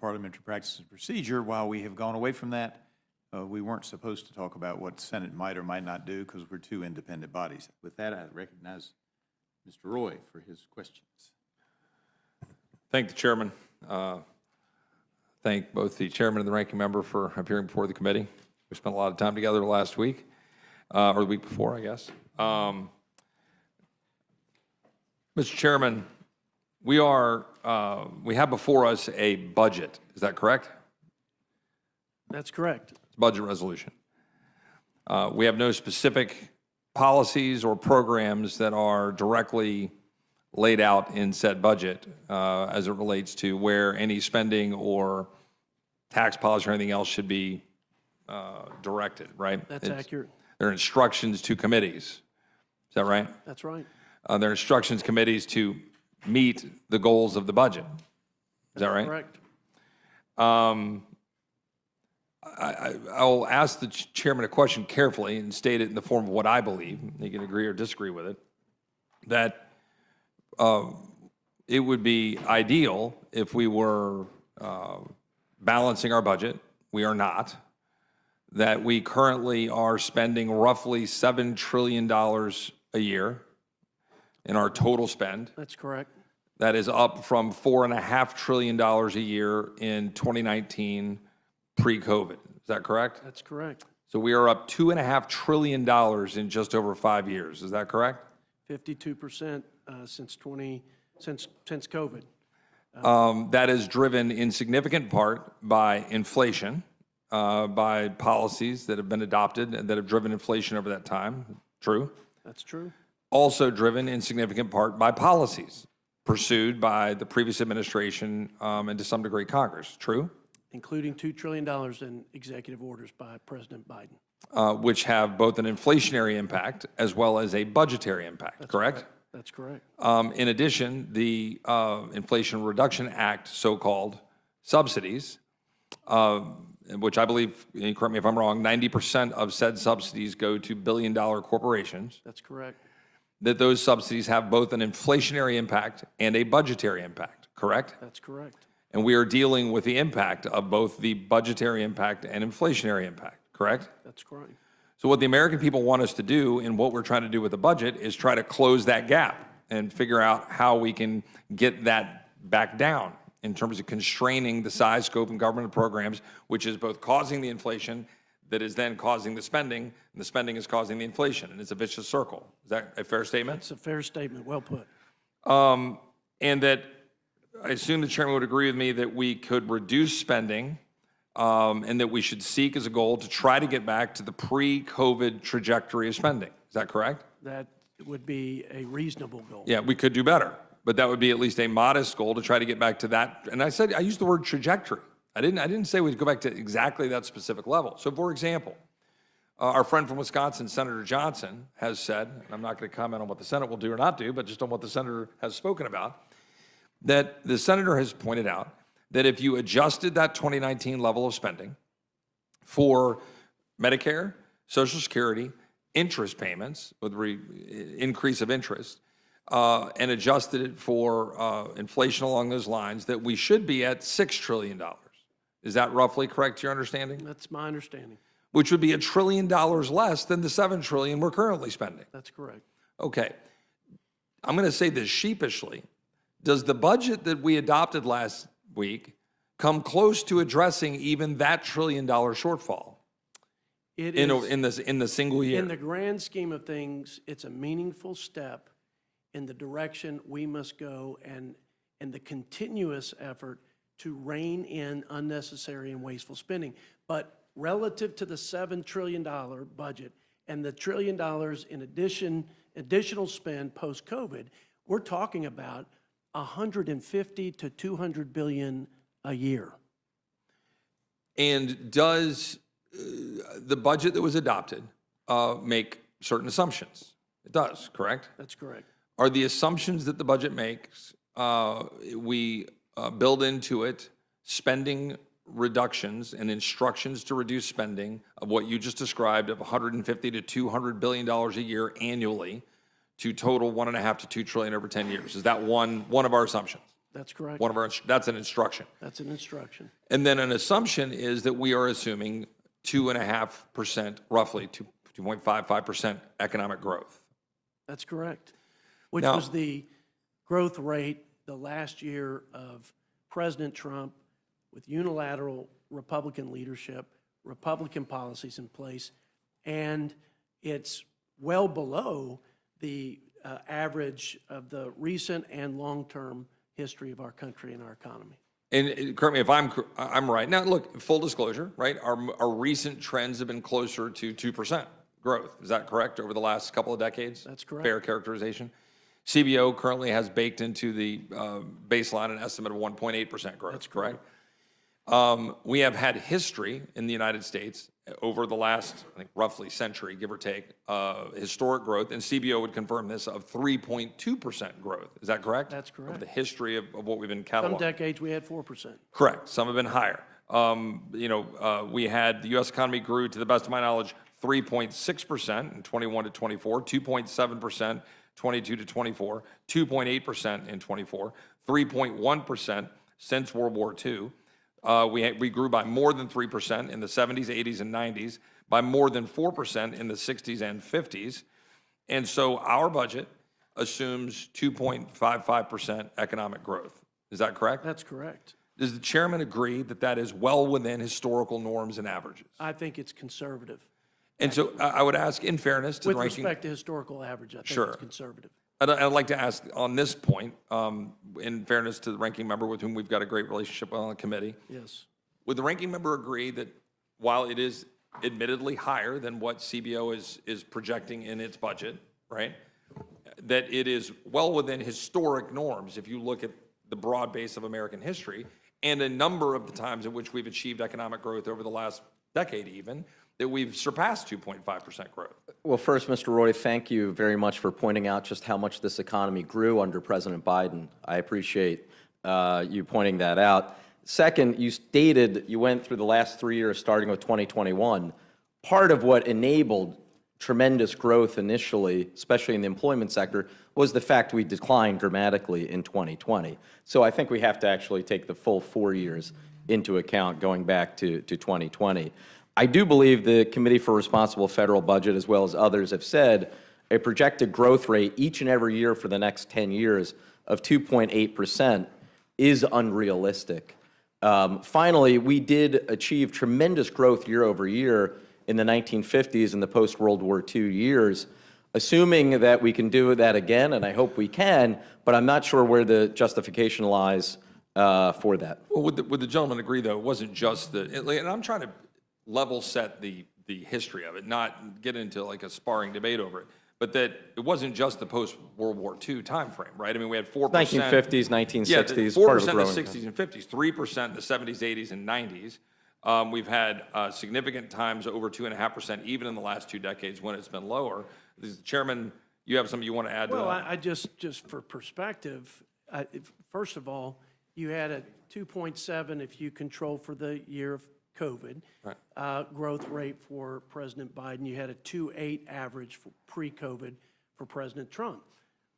parliamentary practice and procedure, while we have gone away from that, we weren't supposed to talk about what the Senate might or might not do because we're two independent bodies. With that, I recognize Mr. Roy for his questions. Thank the chairman. Thank both the chairman and the ranking member for appearing before the committee. We spent a lot of time together last week, or the week before, I guess. Mr. Chairman, we have before us a budget. Is that correct? That's correct. It's a budget resolution. We have no specific policies or programs that are directly laid out in said budget as it relates to where any spending or tax policy or anything else should be directed, right? That's accurate. There are instructions to committees. Is that right? That's right. There are instructions committees to meet the goals of the budget. Is that right? Correct. I'll ask the chairman a question carefully and state it in the form of what I believe. He can agree or disagree with it. That it would be ideal if we were balancing our budget. We are not. That we currently are spending roughly $7 trillion a year in our total spend. That's correct. That is up from $4.5 trillion a year in 2019 pre-COVID. Is that correct? That's correct. So we are up $2.5 trillion in just over 5 years. Is that correct? 52% since COVID. That is driven in significant part by inflation, by policies that have been adopted and that have driven inflation over that time. True? That's true. Also driven in significant part by policies pursued by the previous administration and to some degree Congress. True? Including $2 trillion in executive orders by President Biden. Which have both an inflationary impact as well as a budgetary impact, correct? That's correct. In addition, the Inflation Reduction Act, so-called subsidies, which I believe, and correct me if I'm wrong, 90% of said subsidies go to billion-dollar corporations. That's correct. That those subsidies have both an inflationary impact and a budgetary impact, correct? That's correct. And we are dealing with the impact of both the budgetary impact and inflationary impact, correct? That's correct. So what the American people want us to do and what we're trying to do with the budget is try to close that gap and figure out how we can get that back down in terms of constraining the size, scope, and government programs, which is both causing the inflation that is then causing the spending, and the spending is causing the inflation, and it's a vicious circle. Is that a fair statement? That's a fair statement. Well put. And that I assume the chairman would agree with me that we could reduce spending and that we should seek as a goal to try to get back to the pre-COVID trajectory of spending. Is that correct? That would be a reasonable goal. Yeah, we could do better, but that would be at least a modest goal to try to get back to that. And I used the word trajectory. I didn't say we'd go back to exactly that specific level. So for example, our friend from Wisconsin, Senator Johnson, has said, and I'm not going to comment on what the Senate will do or not do, but just on what the senator has spoken about, that the senator has pointed out that if you adjusted that 2019 level of spending for Medicare, Social Security, interest payments with increase of interest, and adjusted it for inflation along those lines, that we should be at $6 trillion. Is that roughly correct to your understanding? That's my understanding. Which would be $1 trillion less than the $7 trillion we're currently spending. That's correct. Okay. I'm going to say this sheepishly. Does the budget that we adopted last week come close to addressing even that $1 trillion shortfall in the single year? In the grand scheme of things, it's a meaningful step in the direction we must go and the continuous effort to rein in unnecessary and wasteful spending. But relative to the $7 trillion budget and the $1 trillion in additional spend post-COVID, we're talking about 150 to 200 billion a year. And does the budget that was adopted make certain assumptions? It does, correct? That's correct. Are the assumptions that the budget makes, we build into it spending reductions and instructions to reduce spending of what you just described of 150 to 200 billion dollars a year annually to total 1.5 to 2 trillion over 10 years? Is that one of our assumptions? That's correct. That's an instruction. That's an instruction. And then an assumption is that we are assuming 2.5%, roughly 2.55% economic growth. That's correct. Which Now- was the growth rate the last year of President Trump with unilateral Republican leadership, Republican policies in place, and it's well below the average of the recent and long-term history of our country and our economy. And correct me if I'm right. Now, look, full disclosure, right? Our recent trends have been closer to 2% growth. Is that correct over the last couple of decades? That's correct. Fair characterization. CBO currently has baked into the baseline an estimate of 1.8% growth. That's correct. We have had history in the United States over the last, I think, roughly century, give or take, historic growth, and CBO would confirm this, of 3.2% growth. Is that correct? That's correct. Over the history of what we've been Some cataloging. decades we had 4%. Correct. Some have been higher. We had the U.S. economy grew, to the best of my knowledge, 3.6% in 21 to 24, 2.7%, 22 to 24, 2.8% in 24, 3.1% since World War II. We grew by more than 3% in the 70s, 80s, and 90s, by more than 4% in the 60s and 50s. And so our budget assumes 2.55% economic growth. Is that correct? That's correct. Does the chairman agree that that is well within historical norms and averages? I think it's conservative. And so I would ask, in fairness to With the ranking, respect to historical average, I think Sure. it's conservative. I'd like to ask on this point, in fairness to the ranking member with whom we've got a great relationship on the committee, Yes. would the ranking member agree that while it is admittedly higher than what CBO is projecting in its budget, right, that it is well within historic norms if you look at the broad base of American history and a number of the times in which we've achieved economic growth over the last decade even, that we've surpassed 2.5% growth? Well, first, Mr. Roy, thank you very much for pointing out just how much this economy grew under President Biden. I appreciate you pointing that out. Second, you went through the last 3 years, starting with 2021. Part of what enabled tremendous growth initially, especially in the employment sector, was the fact we declined dramatically in 2020. So I think we have to actually take the full 4 years into account going back to 2020. I do believe the Committee for Responsible Federal Budget, as well as others, have said a projected growth rate each and every year for the next 10 years of 2.8% is unrealistic. Finally, we did achieve tremendous growth year over year in the 1950s and the post-World War II years. Assuming that we can do that again, and I hope we can, but I'm not sure where the justification lies for that. Well, would the gentleman agree, though, it wasn't just and I'm trying to level set the history of it, not get into like a sparring debate over it, but that it wasn't just the post-World War II timeframe, right? I mean, we had 4%. 1950s, 1960s, yeah, part of 4% in growing. the 60s and 50s, 3% in the 70s, 80s, and 90s. We've had significant times over 2.5%, even in the last 2 decades when it's been lower. Chairman, you have something you want to add to that? Well, I just for perspective, first of all, you had a 2.7 if you control for the year of COVID, growth rate for President Biden. You had a 2.8 average for pre-COVID for President Trump.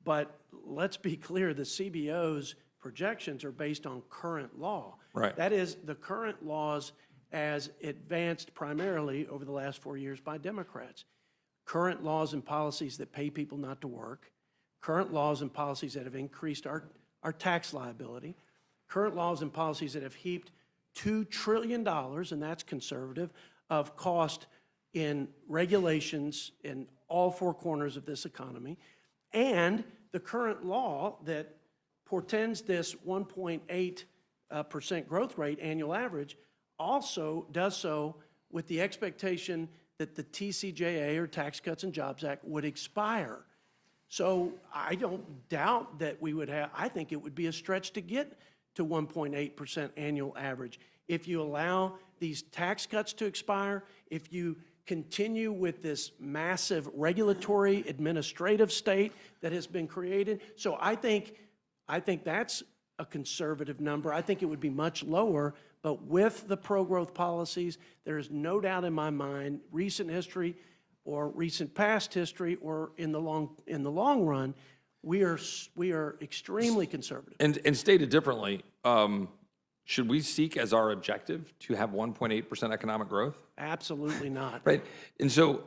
But let's be clear, the CBO's projections are based on current law. Right. That is, the current laws as advanced primarily over the last 4 years by Democrats. Current laws and policies that pay people not to work, current laws and policies that have increased our tax liability, current laws and policies that have heaped $2 trillion, and that's conservative, of cost in regulations in all 4 corners of this economy, and the current law that portends this 1.8% growth rate, annual average, also does so with the expectation that the TCJA, or Tax Cuts and Jobs Act, would expire. So I don't doubt that we would have, I think it would be a stretch to get to 1.8% annual average. If you allow these tax cuts to expire, if you continue with this massive regulatory administrative state that has been created. So I think that's a conservative number. I think it would be much lower, but with the pro-growth policies, there is no doubt in my mind, recent history or recent past history or in the long run, We are extremely conservative. And stated differently, should we seek as our objective to have 1.8% economic growth? Absolutely not. Right. And so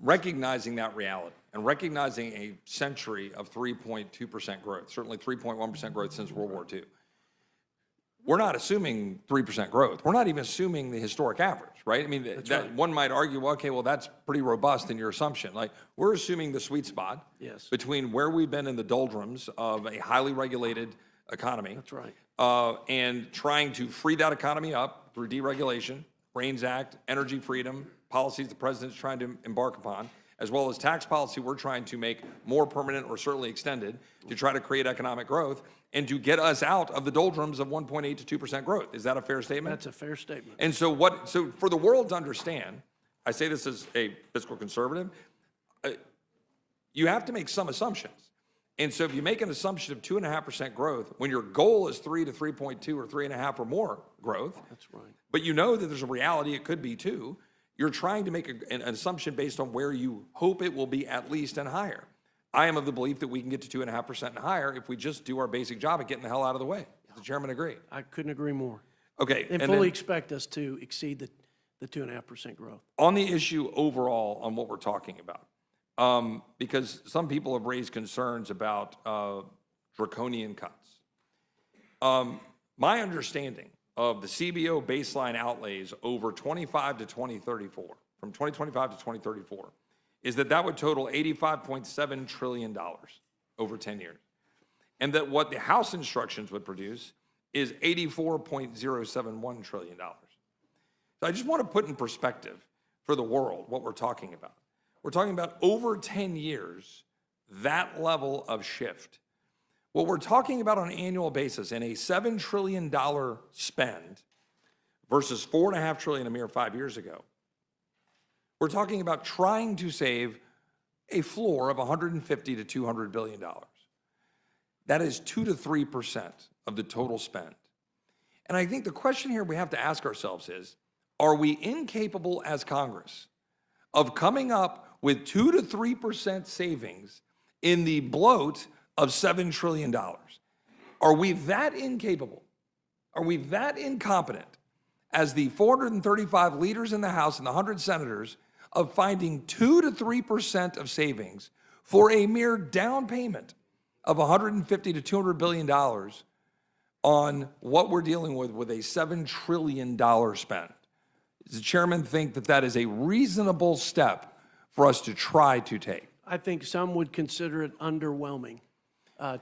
recognizing that reality and recognizing a century of 3.2% growth, certainly 3.1% growth since World War II, we're not assuming 3% growth. We're not even assuming the historic average, right? I mean, that one might argue, well, okay, well, that's pretty robust in your assumption. Like, we're assuming the sweet spot Yes. between where we've been in the doldrums of a highly regulated economy. That's right. And trying to free that economy up through deregulation, REINS Act, energy freedom, policies the president's trying to embark upon, as well as tax policy we're trying to make more permanent or certainly extended to try to create economic growth and to get us out of the doldrums of 1.8 to 2% growth. Is that a fair statement? That's a fair statement. And so so for the world to understand, I say this as a fiscal conservative, you have to make some assumptions. And so if you make an assumption of 2.5% growth, when your goal is 3 to 3.2 or 3.5 or more growth, That's right. but you know that there's a reality it could be 2, you're trying to make an assumption based on where you hope it will be at least and higher. I am of the belief that we can get to 2.5% and higher if we just do our basic job of getting the hell out of the way. Does the chairman agree? I couldn't agree more. Okay. And fully expect us to exceed the 2.5% growth. On the issue overall on what we're talking about, because some people have raised concerns about draconian cuts. My understanding of the CBO baseline outlays over 25 to 2034, from 2025 to 2034, is that would total $85.7 trillion over 10 years. And that what the House instructions would produce is $84.071 trillion. So I just want to put in perspective for the world what we're talking about. We're talking about over 10 years, that level of shift. What we're talking about on an annual basis in a $7 trillion spend versus $4.5 trillion a mere 5 years ago, we're talking about trying to save a floor of $150 to $200 billion. That is 2 to 3% of the total spend. And I think the question here we have to ask ourselves is, are we incapable as Congress of coming up with 2 to 3% savings in the bloat of $7 trillion? Are we that incapable? Are we that incompetent as the 435 leaders in the House and the 100 senators of finding 2 to 3% of savings for a mere down payment of $150 to $200 billion on what we're dealing with a $7 trillion spend? Does the chairman think that that is a reasonable step for us to try to take? I think some would consider it underwhelming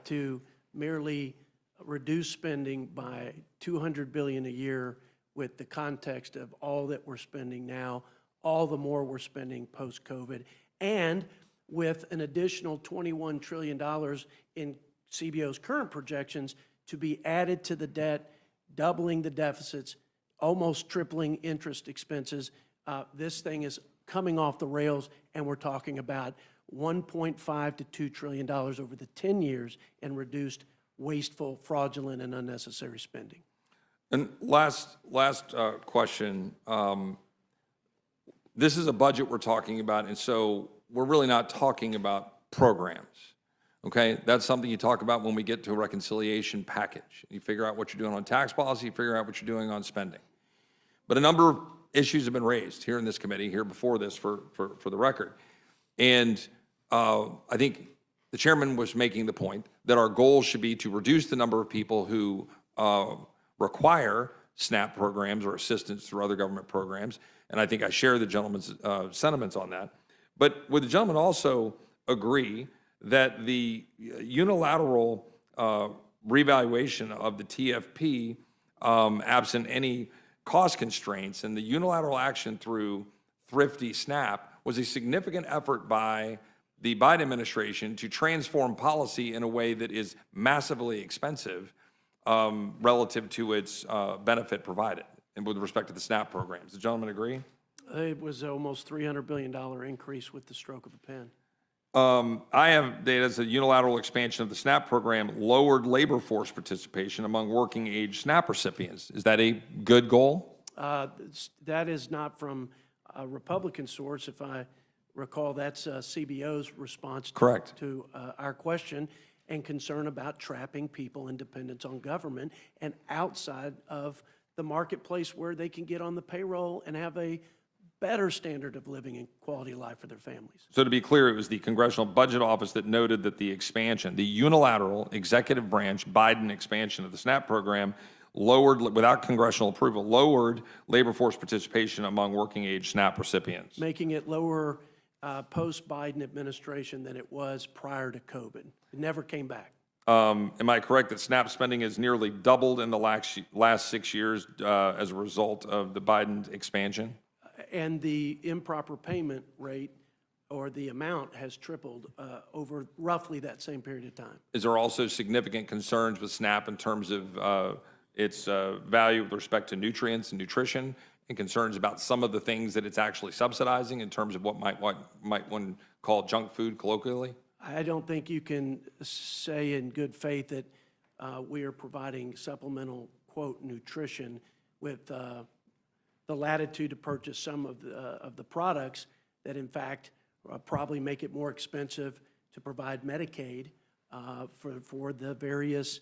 to merely reduce spending by $200 billion a year with the context of all that we're spending now, all the more we're spending post-COVID, and with an additional $21 trillion in CBO's current projections to be added to the debt, doubling the deficits, almost tripling interest expenses. This thing is coming off the rails, and we're talking about $1.5 to $2 trillion over the 10 years in reduced, wasteful, fraudulent, and unnecessary spending. And last question. This is a budget we're talking about, and so we're really not talking about programs. Okay, that's something you talk about when we get to a reconciliation package. You figure out what you're doing on tax policy, you figure out what you're doing on spending. But a number of issues have been raised here in this committee, here before this for the record. And I think the chairman was making the point that our goal should be to reduce the number of people who require SNAP programs or assistance through other government programs. And I think I share the gentleman's sentiments on that. But would the gentleman also agree that the unilateral revaluation of the TFP, absent any cost constraints, and the unilateral action through thrifty SNAP was a significant effort by the Biden administration to transform policy in a way that is massively expensive relative to its benefit provided, and with respect to the SNAP programs? Does the gentleman agree? It was almost $300 billion increase with the stroke of a pen. I have data as a unilateral expansion of the SNAP program lowered labor force participation among working age SNAP recipients. Is that a good goal? That is not from a Republican source. If I Recall that's CBO's response Correct. to our question and concern about trapping people in dependence on government and outside of the marketplace where they can get on the payroll and have a better standard of living and quality of life for their families. So to be clear, it was the Congressional Budget Office that noted that the expansion, the unilateral executive branch Biden expansion of the SNAP program lowered, without congressional approval, lowered labor force participation among working age SNAP recipients. Making it lower post-Biden administration than it was prior to COVID. It never came back. Am I correct that SNAP spending has nearly doubled in the last 6 years as a result of the Biden expansion? And the improper payment rate or the amount has tripled over roughly that same period of time. Is there also significant concerns with SNAP in terms of its value with respect to nutrients and nutrition, and concerns about some of the things that it's actually subsidizing in terms of what might one call junk food colloquially? I don't think you can say in good faith that we are providing supplemental, quote, nutrition with the latitude to purchase some of the products that in fact probably make it more expensive to provide Medicaid for the various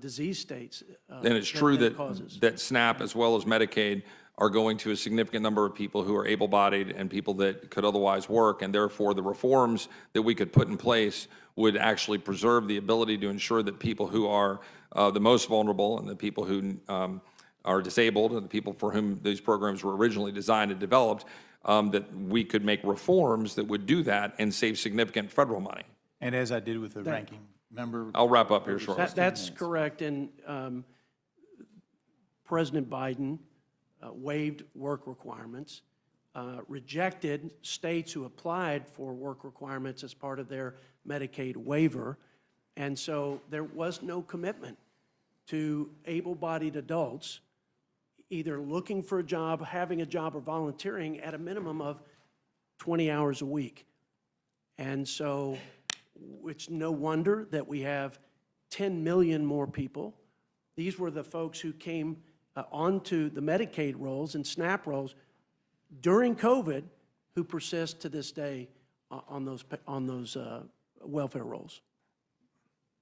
disease states. And it's true it causes. that SNAP as well as Medicaid are going to a significant number of people who are able-bodied and people that could otherwise work, and therefore the reforms that we could put in place would actually preserve the ability to ensure that people who are the most vulnerable and the people who are disabled and the people for whom these programs were originally designed and developed, that we could make reforms that would do that and save significant federal money. And as I did with the ranking member. I'll wrap up here shortly. That's correct, and President Biden waived work requirements, rejected states who applied for work requirements as part of their Medicaid waiver, and so there was no commitment to able-bodied adults either looking for a job, having a job, or volunteering at a minimum of 20 hours a week. And so it's no wonder that we have 10 million more people. These were the folks who came onto the Medicaid rolls and SNAP rolls during COVID who persist to this day on those welfare rolls.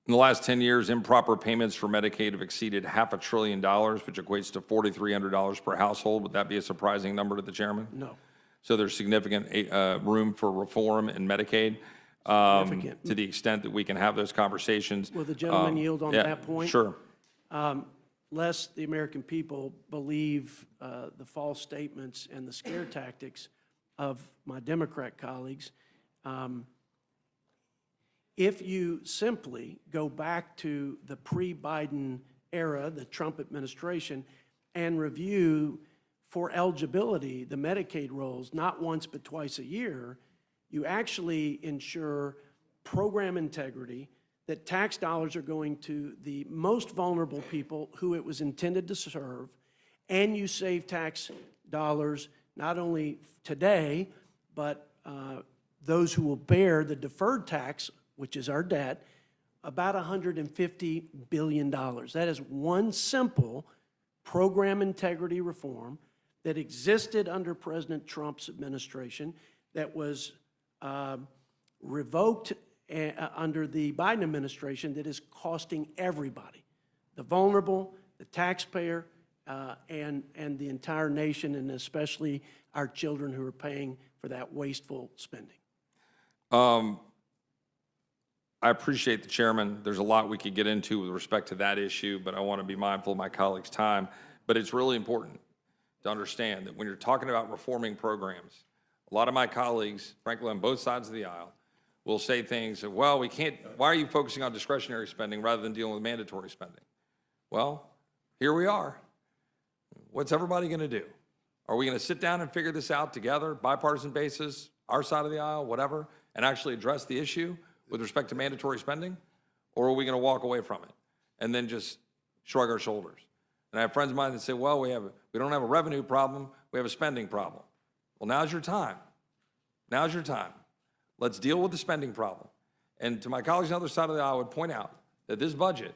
In the last 10 years, improper payments for Medicaid have exceeded $500 billion, which equates to $4,300 per household. Would that be a surprising number to the chairman? No. So there's significant room for reform in Medicaid Significant. to the extent that we can have those conversations. Will the gentleman yield on Yeah, that point? Sure. Lest the American people believe the false statements and the scare tactics of my Democrat colleagues, if you simply go back to the pre-Biden era, the Trump administration, and review for eligibility the Medicaid rolls, not once but twice a year, you actually ensure program integrity, that tax dollars are going to the most vulnerable people who it was intended to serve, and you save tax dollars not only today, but those who will bear the deferred tax, which is our debt, about $150 billion. That is one simple program integrity reform that existed under President Trump's administration that was revoked under the Biden administration that is costing everybody, the vulnerable, the taxpayer, and the entire nation, and especially our children who are paying for that wasteful spending. I appreciate the chairman. There's a lot we could get into with respect to that issue, but I want to be mindful of my colleagues' time. But it's really important to understand that when you're talking about reforming programs, a lot of my colleagues, frankly, on both sides of the aisle, will say things that, well, we can't, why are you focusing on discretionary spending rather than dealing with mandatory spending? Well, here we are. What's everybody going to do? Are we going to sit down and figure this out together, bipartisan basis, our side of the aisle, whatever, and actually address the issue with respect to mandatory spending? Or are we going to walk away from it and then just shrug our shoulders? And I have friends of mine that say, well, we don't have a revenue problem, we have a spending problem. Well, now's your time. Now's your time. Let's deal with the spending problem. And to my colleagues on the other side of the aisle, I would point out that this budget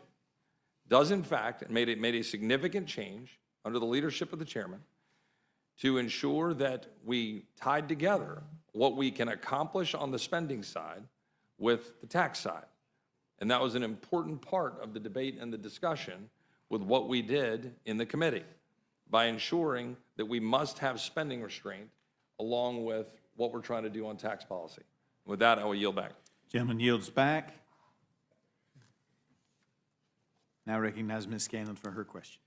does, in fact, and made a significant change under the leadership of the chairman, to ensure that we tied together what we can accomplish on the spending side with the tax side. And that was an important part of the debate and the discussion with what we did in the committee by ensuring that we must have spending restraint along with what we're trying to do on tax policy. With that, I will yield back. Gentleman yields back. Now recognize Ms. Scanlon for her questions.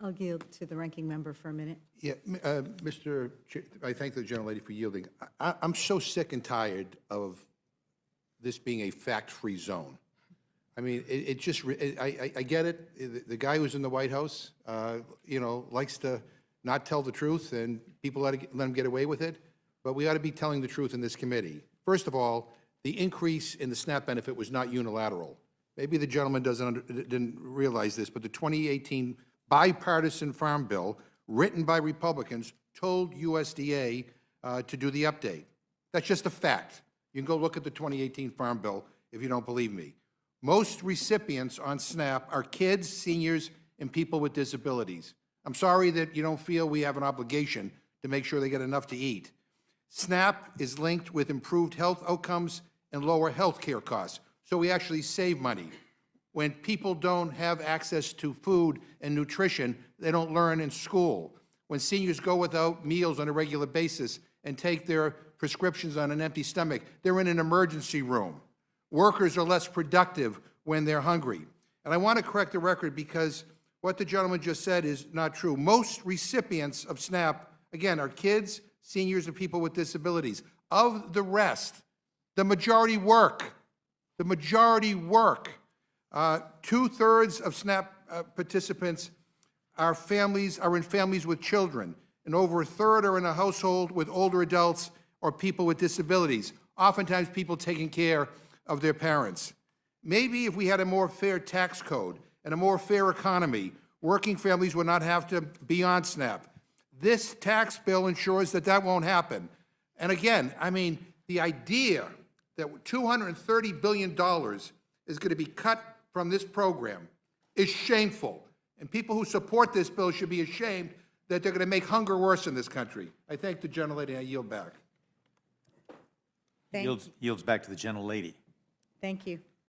I'll yield to the ranking member for a minute. Yeah, Mr. Chair, I thank the gentlelady for yielding. I'm so sick and tired of this being a fact-free zone. I mean, it just, I get it. The guy who's in the White House, you know, likes to not tell the truth, and people let him get away with it. But we ought to be telling the truth in this committee. First of all, the increase in the SNAP benefit was not unilateral. Maybe the gentleman didn't realize this, but the 2018 bipartisan farm bill, written by Republicans, told USDA to do the update. That's just a fact. You can go look at the 2018 farm bill if you don't believe me. Most recipients on SNAP are kids, seniors, and people with disabilities. I'm sorry that you don't feel we have an obligation to make sure they get enough to eat. SNAP is linked with improved health outcomes and lower health care costs, so we actually save money. When people don't have access to food and nutrition, they don't learn in school. When seniors go without meals on a regular basis and take their prescriptions on an empty stomach, they're in an emergency room. Workers are less productive when they're hungry. And I want to correct the record because what the gentleman just said is not true. Most recipients of SNAP, again, are kids, seniors, and people with disabilities. Of the rest, the majority work. The majority work. 2/3 of SNAP participants are in families with children, and over 1/3 are in a household with older adults or people with disabilities, oftentimes people taking care of their parents. Maybe if we had a more fair tax code and a more fair economy, working families would not have to be on SNAP. This tax bill ensures that that won't happen. And again, I mean, the idea that $230 billion is going to be cut from this program is shameful. And people who support this bill should be ashamed that they're going to make hunger worse in this country. I thank the gentlelady, and I yield back. Thank Yields back to the gentlelady. you.